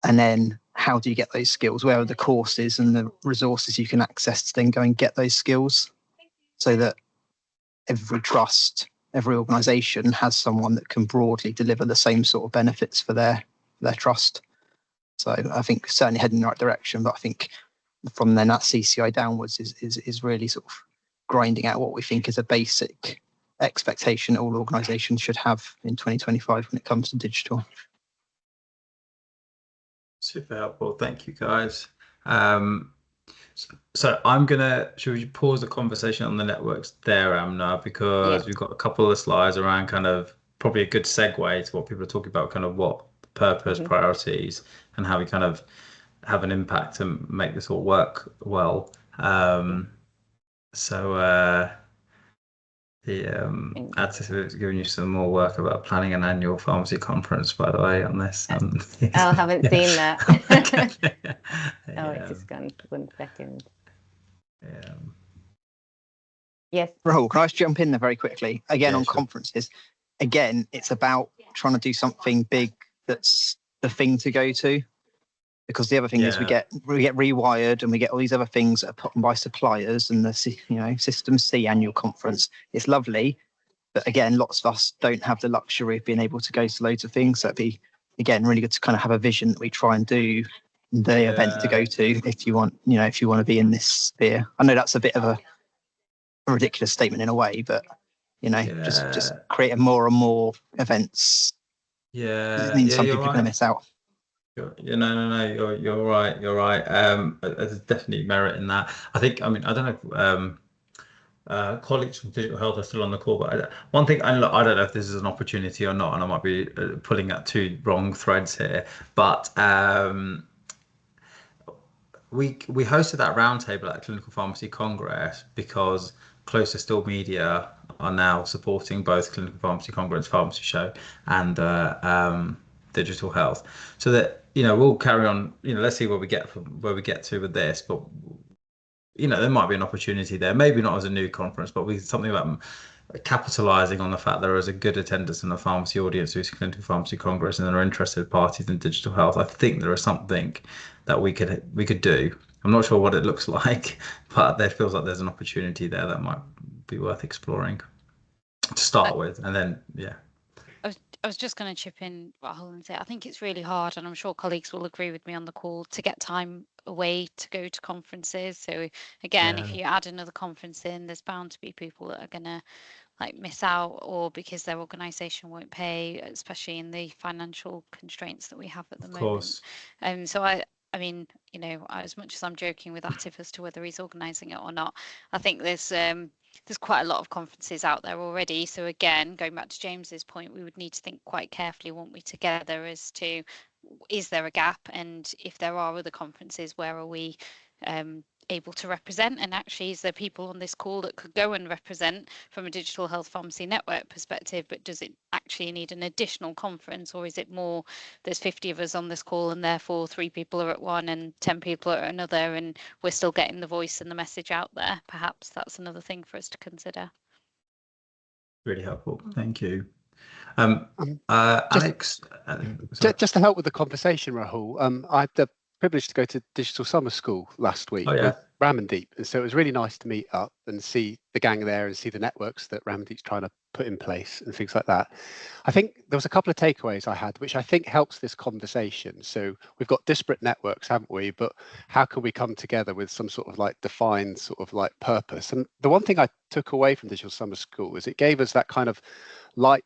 And then how do you get those skills? Where are the courses and the resources you can access to then go and get those skills, so that every trust, every organisation has someone that can broadly deliver the same sort of benefits for their trust. So I think certainly heading in the right direction, but I think from then that CCI downwards is really sort of grinding out what we think is a basic expectation all organisations should have in 2025 when it comes to digital. Super helpful. Thank you, guys. So should we pause the conversation on the networks there, Amna, because we've got a couple of slides around kind of probably a good segue to what people are talking about, kind of what purpose, priorities, and how we kind of have an impact and make this all work well. Addis is giving you some more work about planning an annual pharmacy conference, by the way, on this. I haven't seen that. It's just gone 1 second. Yes. Rahul, can I just jump in there very quickly? Again, on conferences, again, it's about trying to do something big that's the thing to go to, because the other thing is we Yeah. get Rewired and we get all these other things that are put on by suppliers, and the System C annual conference. It's lovely, but again, lots of us don't have the luxury of being able to go to loads of things. So it'd be, again, really good to kind of have a vision that we try and do the event to go to if you want, if you want to be in this sphere. I know that's a bit of a ridiculous statement in a way, but just creating more and more events. Yeah, It means yeah, some you're people are right. going to miss out. No, you're right. You're right. There's definitely merit in that. I think. I mean, I don't know if colleagues from Digital Health are still on the call, but one thing, I don't know if this is an opportunity or not, and I might be pulling at two wrong threads here, but we hosted that roundtable at Clinical Pharmacy Congress because Closer Still Media are now supporting both Clinical Pharmacy Congress Pharmacy Show and Digital Health, so that we'll carry on. Let's see where we get to with this, but there might be an opportunity there. Maybe not as a new conference, but something about capitalizing on the fact there is a good attendance in the pharmacy audience who's Clinical Pharmacy Congress and there are interested parties in digital health. I think there is something that we could do. I'm not sure what it looks like, but there feels like there's an opportunity there that might be worth exploring to start with, and then I was just going to chip in, Rahul, and say I think it's really hard, and I'm sure colleagues will agree with me on the call, to get time away to go to conferences. So again, if you add another conference in, there's bound to be people that are going to miss out, or because their organisation won't pay, especially in the financial constraints that we have at the moment. So I mean, as much as I'm joking with Atif as to whether he's organising it or not, I think there's quite a lot of conferences out there already. So again, going back to James's point, we would need to think quite carefully, won't we, together, as to, is there a gap, and if there are other conferences, where are we able to represent? And actually, is there people on this call that could go and represent from a digital health pharmacy network perspective, but does it actually need an additional conference, or is it more there's 50 of us on this call and therefore 3 people are at one and 10 people are at another, and we're still getting the voice and the message out there? Perhaps that's another thing for us to consider. Really helpful, thank you. Alex, just to help with the conversation, Rahul, I had the privilege to go to Digital Summer School last week with Ramandeep, and so it was really nice to meet up and see the gang there and see the networks that Ramandeep's trying to put in place and things like that. I think there was a couple of takeaways I had, which I think helps this conversation. So we've got disparate networks, haven't we? But how can we come together with some sort of defined sort of purpose? And the one thing I took away from Digital Summer School is it gave us that kind of light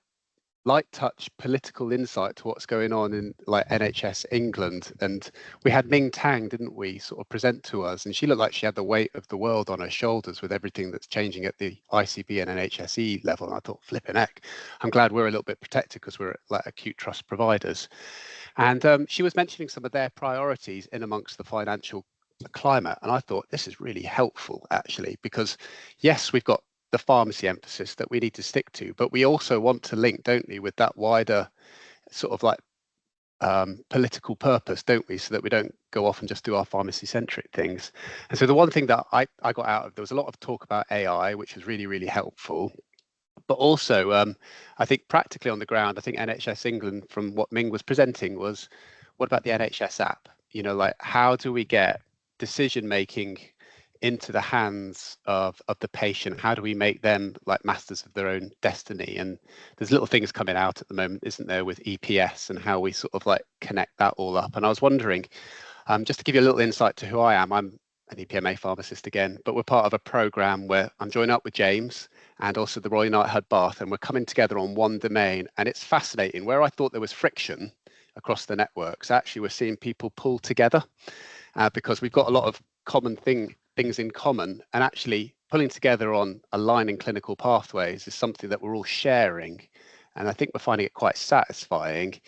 touch political insight to what's going on in NHS England. And we had Ming Tang, didn't we, sort of present to us, and she looked like she had the weight of the world on her shoulders with everything that's changing at the ICB and NHSE level. And I thought, flipping heck, I'm glad we're a little bit protected because we're acute trust providers. And she was mentioning some of their priorities in amongst the financial climate, and I thought this is really helpful actually, because yes, we've got the pharmacy emphasis that we need to stick to, but we also want to link, don't we, with that wider sort of political purpose, don't we, so that we don't go off and just do our pharmacy centric things. And so the one thing that I got out of, there was a lot of talk about AI, which was really, really helpful, but also I think practically on the ground, I think NHS England, from what Ming was presenting, was, what about the NHS app? How do we get decision making into the hands of the patient? How do we make them masters of their own destiny? And there's little things coming out at the moment, isn't there, with EPS and how we sort of connect that all up. And I was wondering, just to give you a little insight to who I am, I'm an EPMA pharmacist again, but we're part of a program where I'm joining up with James and also the Royal United Bath, and we're coming together on one domain. And it's fascinating, where I thought there was friction across the networks, actually we're seeing people pull together because we've got a lot of common things in common, and actually pulling together on aligning clinical pathways is something that we're all sharing, and I think we're finding it quite satisfying.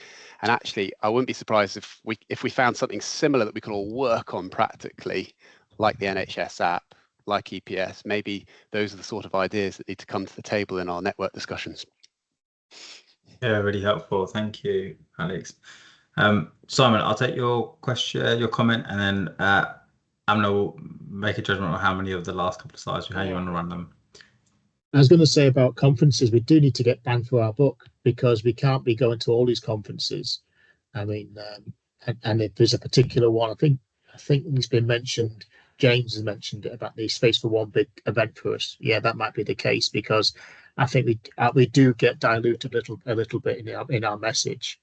And actually, I wouldn't be surprised if we found something similar that we can all work on practically, like the NHS app, like EPS. Maybe those are the sort of ideas that need to come to the table in our network discussions. Yeah, really helpful. Thank you, Alex. Simon, I'll take your question, your comment, and then Amna will make a judgment on how many of the last couple of slides, how you want to run them. I was going to say about conferences, we do need to get bang for our buck, because we can't be going to all these conferences I mean, and if there's a particular one, I think it's been mentioned. James has mentioned it about the space for one big event for us. Yeah, that might be the case, because I think we do get diluted a little bit in our message,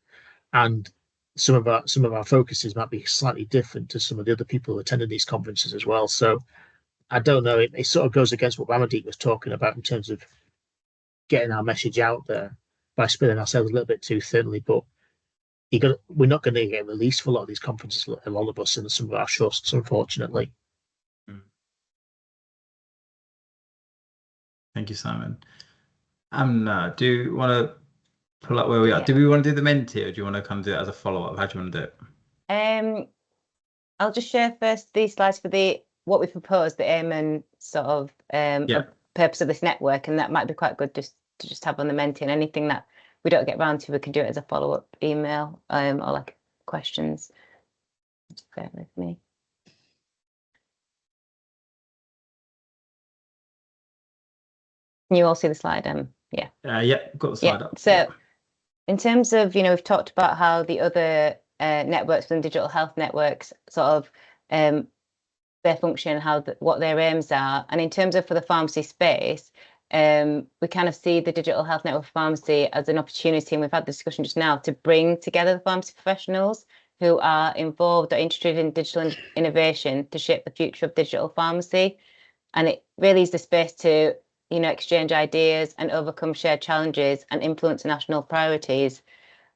and some of our focuses might be slightly different to some of the other people who attended these conferences as well. So I don't know. It sort of goes against what Ramandeep was talking about in terms of getting our message out there by spreading ourselves a little bit too thinly. But we're not going to get released for a lot of these conferences, a lot of us, and some of our trusts, unfortunately. Thank you, Simon. Do you want to pull up where we are? Do we want to do the Menti, or do you want to kind of do it as a follow-up? How do you want to do it? I'll just share first these slides for what we proposed, the aim and sort of purpose of this network, and that might be quite good just to just have on the Menti, and anything that we don't get round to, we can do it as a follow-up email or like questions. Bear with me. Can you all see the slide? Yeah. Got the slide up. So in terms of, we've talked about how the other networks and digital health networks sort of their function, what their aims are. And in terms of for the pharmacy space, we kind of see the digital health network pharmacy as an opportunity, and we've had the discussion just now, to bring together the pharmacy professionals who are involved or interested in digital innovation to shape the future of digital pharmacy. And it really is the space to exchange ideas and overcome shared challenges and influence national priorities.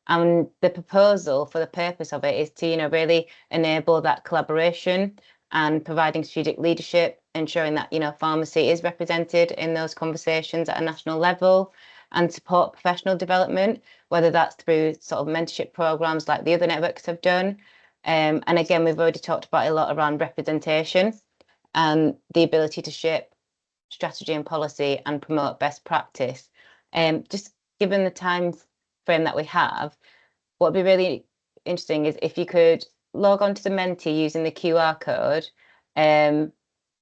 And the proposal for the purpose of it is to, really enable that collaboration and providing strategic leadership, ensuring that, pharmacy is represented in those conversations at a national level, and support professional development, whether that's through sort of mentorship programs like the other networks have done. And again, we've already talked about a lot around representation and the ability to shape strategy and policy and promote best practice. Just given the time frame that we have, what would be really interesting is if you could log on to the Menti using the QR code, and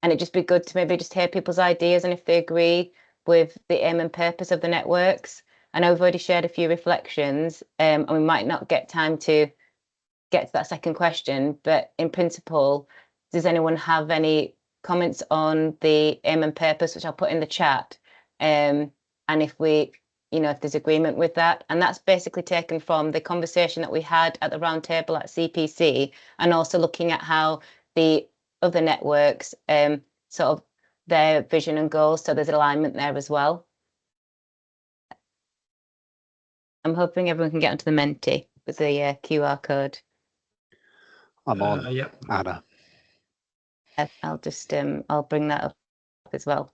it'd just be good to maybe just hear people's ideas and if they agree with the aim and purpose of the networks. I know we've already shared a few reflections, and we might not get time to get to that second question, but in principle, does anyone have any comments on the aim and purpose, which I'll put in the chat, and if we, if there's agreement with that? And that's basically taken from the conversation that we had at the round table at CPC, and also looking at how the other networks sort of their vision and goals, so there's alignment there as well. I'm hoping everyone can get onto the Menti with the QR code. I'm on. Yep. Anna. I'll just I'll bring that up as well.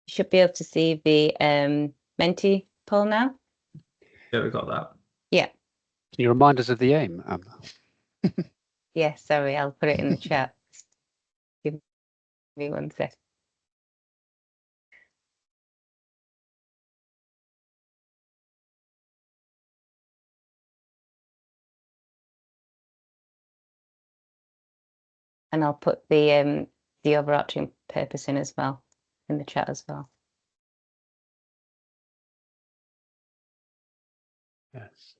Should be able to see the Menti poll now. Yeah, we got that. Yeah. Can you remind us of the aim, Anna? Yeah, sorry, I'll put it in the chat. Give me 1 sec. And I'll put the overarching purpose in as well, in the chat as well. Yes.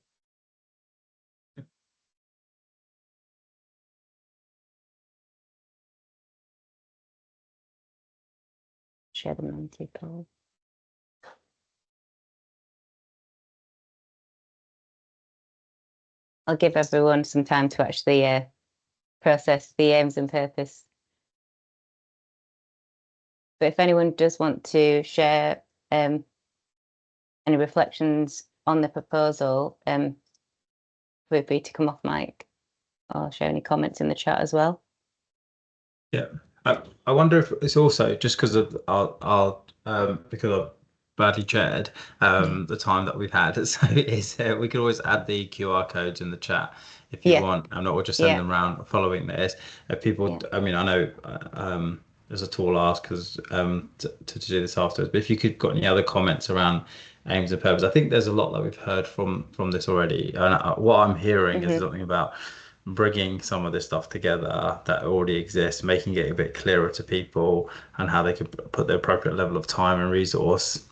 Share the Menti poll. I'll give everyone some time to actually process the aims and purpose. But if anyone does want to share any reflections on the proposal, feel free to come off mic or share any comments in the chat as well. Yeah, I wonder if it's also just because of our because badly chaired the time that we've had. So we could always add the QR codes in the chat if you want, and or just send them around following this. If people, I mean, I know there's a tall ask because to do this afterwards, but if you could got any other comments around aims and purpose, I think there's a lot that we've heard from this already, and what I'm hearing is something about bringing some of this stuff together that already exists, making it a bit clearer to people and how they could put the appropriate level of time and resource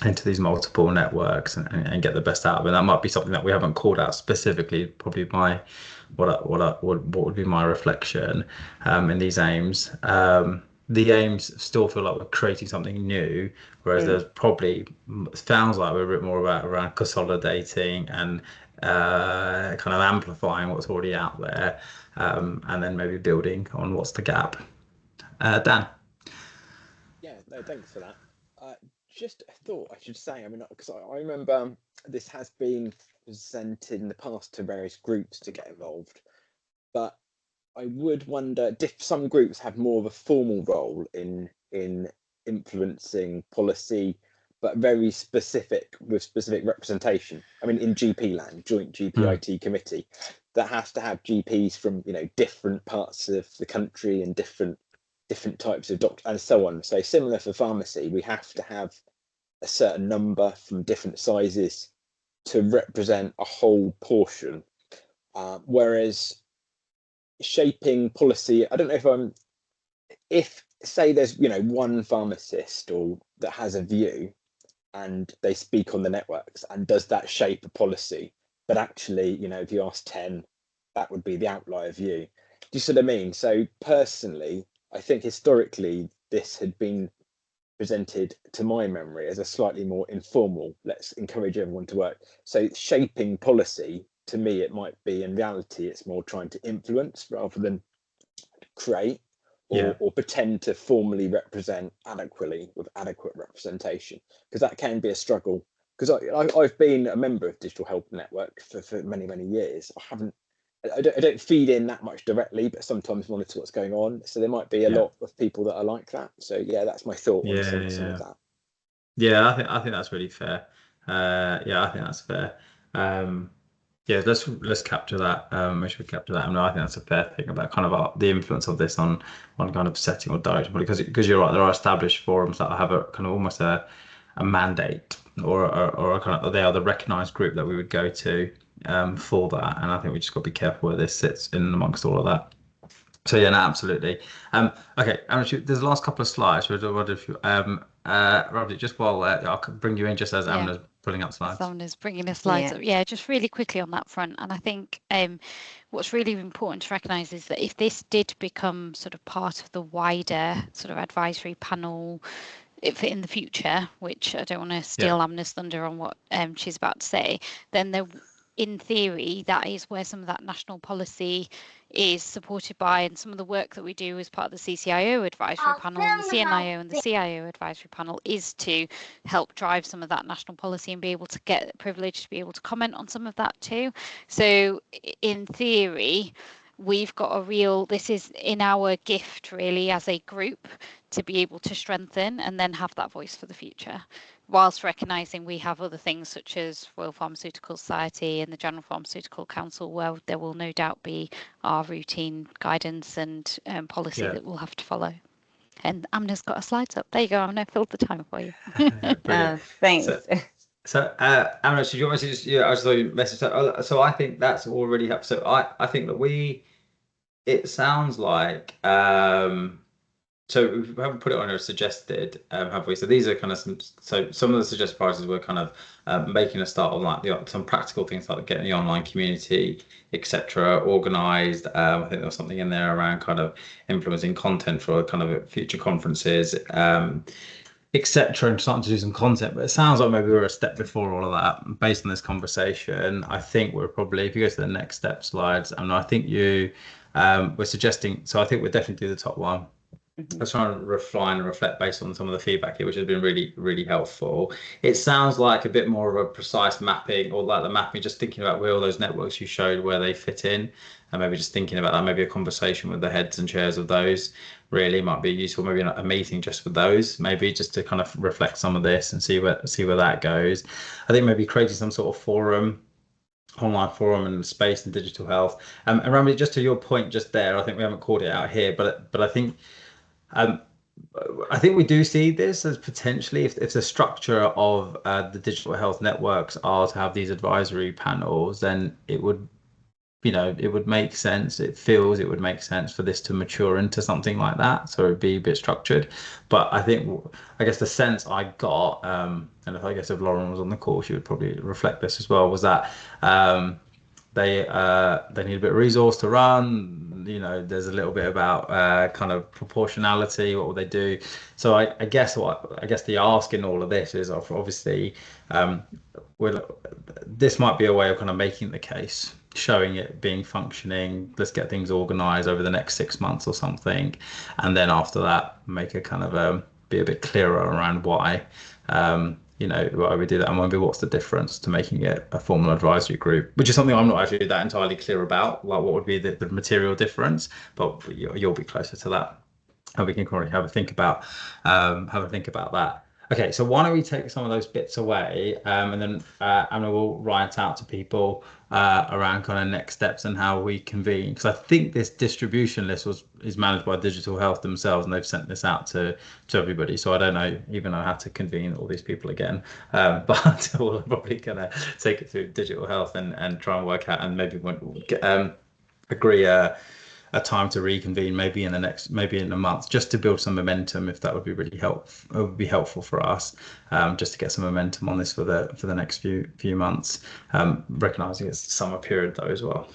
into these multiple networks and get the best out of it. That might be something that we haven't called out specifically. Probably what would be my reflection in these aims. The aims still feel like we're creating something new, whereas there's probably sounds like we're a bit more around consolidating and kind of amplifying what's already out there, and then maybe building on what's the gap. Dan. Yeah, no, thanks for that. Just a thought I should say, I mean, because I remember this has been presented in the past to various groups to get involved, but I would wonder if some groups have more of a formal role in influencing policy, but very specific with specific representation. I mean, in GP land, Joint GPIT Committee, that has to have GPs from different parts of the country and different types of doctors and so on. So similar for pharmacy, we have to have a certain number from different sizes to represent a whole portion. Whereas shaping policy, I don't know if say there's one pharmacist or that has a view and they speak on the networks, and does that shape a policy? But actually, if you ask 10, that would be the outlier view. Do you see what I mean? So personally, I think historically this had been presented to my memory as a slightly more informal, let's encourage everyone to work. So shaping policy, to me, it might be, in reality, it's more trying to influence rather than create or pretend to formally represent adequately with adequate representation, because that can be a struggle. Because I've been a member of Digital Health Network for many, many years. I don't feed in that much directly, but sometimes monitor what's going on. So there might be a lot of people that are like that. So yeah, that's my thought on some of that. Yeah, I think that's really fair. I think that's fair. Let's capture that. We should capture that. I think that's a fair thing about kind of the influence of this on kind of setting or direction. Because you're right, there are established forums that have a kind of almost a mandate or a kind of, they are the recognised group that we would go to for that. And I think we just got to be careful where this sits in amongst all of that. So yeah, no, absolutely. Okay, there's the last couple of slides. I wonder if you, Robert, just while I'll bring you in just as Amna's pulling up slides. Amna's bringing the slides up. Yeah, just really quickly on that front. And I think what's really important to recognise is that if this did become sort of part of the wider sort of advisory panel in the future, which I don't want to steal Amna's thunder on what she's about to say, then in theory, that is where some of that national policy is supported by, and some of the work that we do as part of the CCIO advisory panel and the CNIO and the CIO advisory panel is to help drive some of that national policy and be able to get the privilege to be able to comment on some of that too. So in theory, we've got this is in our gift really as a group to be able to strengthen and then have that voice for the future, whilst recognising we have other things such as Royal Pharmaceutical Society and the General Pharmaceutical Council, where there will no doubt be our routine guidance and policy that we'll have to follow. And Amna's got her slides up. There you go, Amna, filled the time for you. Thanks. So Amna, so you want me to just, I just thought you messaged. So I think that's already happened. So I think that it sounds like, so we haven't put it on as suggested, have we? So these are kind of some of the suggested priorities were kind of making a start on like some practical things like getting the online community, etc., organised. I think there was something in there around kind of influencing content for kind of future conferences, etc., and starting to do some content. But it sounds like maybe we're a step before all of that. Based on this conversation, I think we're probably, if you go to the next step slides, and I think we're suggesting. So I think we'll definitely do the top one. Mhm. Let's try and refine and reflect based on some of the feedback here, which has been really, really helpful. It sounds like a bit more of a precise mapping, or like the mapping, just thinking about where all those networks you showed, where they fit in, and maybe just thinking about that. Maybe a conversation with the heads and chairs of those really might be useful. Maybe a meeting just with those, maybe just to kind of reflect some of this and see where that goes. I think maybe creating some sort of forum, online forum and space and digital health. And Rami, just to your point just there, I think we haven't called it out here, but I think we do see this as potentially, if the structure of the digital health networks are to have these advisory panels, then it would, it would make sense. It would make sense for this to mature into something like that. So it'd be a bit structured. But I guess the sense I got, and if Lauren was on the call, she would probably reflect this as well, was that they need a bit of resource to run. There's a little bit about kind of proportionality. What will they do? So I guess the ask in all of this is obviously this might be a way of kind of making the case, showing it being functioning. Let's get things organized over the next 6 months or something, and then after that make a kind of be a bit clearer around why why we do that, and maybe what's the difference to making it a formal advisory group, which is something I'm not actually that entirely clear about, like what would be the material difference, but you'll be closer to that, and we can probably have a think about that. Okay, so why don't we take some of those bits away, and then Amna will write out to people around kind of next steps and how we convene, because I think this distribution list is managed by Digital Health themselves, and they've sent this out to everybody. So I don't know how to convene all these people again, but we're probably gonna take it through Digital Health and try and work out, and maybe agree a time to reconvene, maybe in a month, just to build some momentum, if that would be really helpful. It would be helpful for us, just to get some momentum on this for the next few months, recognizing it's the summer period though as well.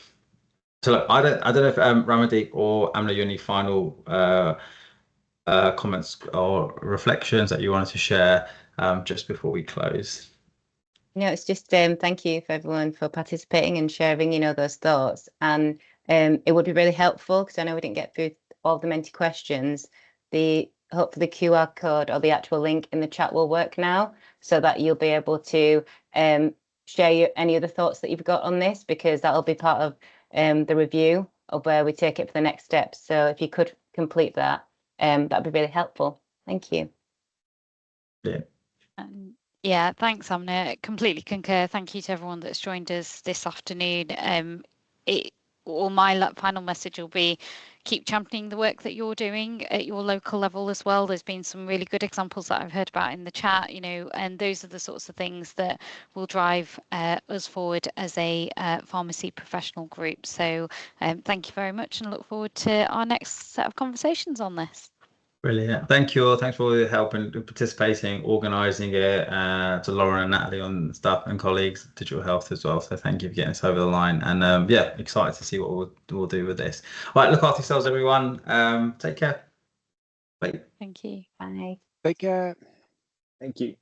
So look, I don't know if Ramandeep or Amna, you have any final comments or reflections that you wanted to share just before we close? No, it's just thank you for everyone for participating and sharing, those thoughts. And it would be really helpful, because I know we didn't get through all the many questions. Hopefully the QR code or the actual link in the chat will work now, so that you'll be able to share any other thoughts that you've got on this, because that'll be part of the review of where we take it for the next steps. So if you could complete that, that'd be really helpful. Thank you. Yeah. Yeah, thanks, Amna. Completely concur. Thank you to everyone that's joined us this afternoon. My final message will be, keep championing the work that you're doing at your local level as well. There's been some really good examples that I've heard about in the chat, and those are the sorts of things that will drive us forward as a pharmacy professional group. So thank you very much, and look forward to our next set of conversations on this. Brilliant. Thank you all. Thanks for all your help and participating, organising it, to Lauren and Natalie on stuff, and colleagues at Digital Health as well. So thank you for getting us over the line, and excited to see what we'll do with this. All right, look after yourselves, everyone. Take care. Bye. Thank you. Bye. Take care. Thank you.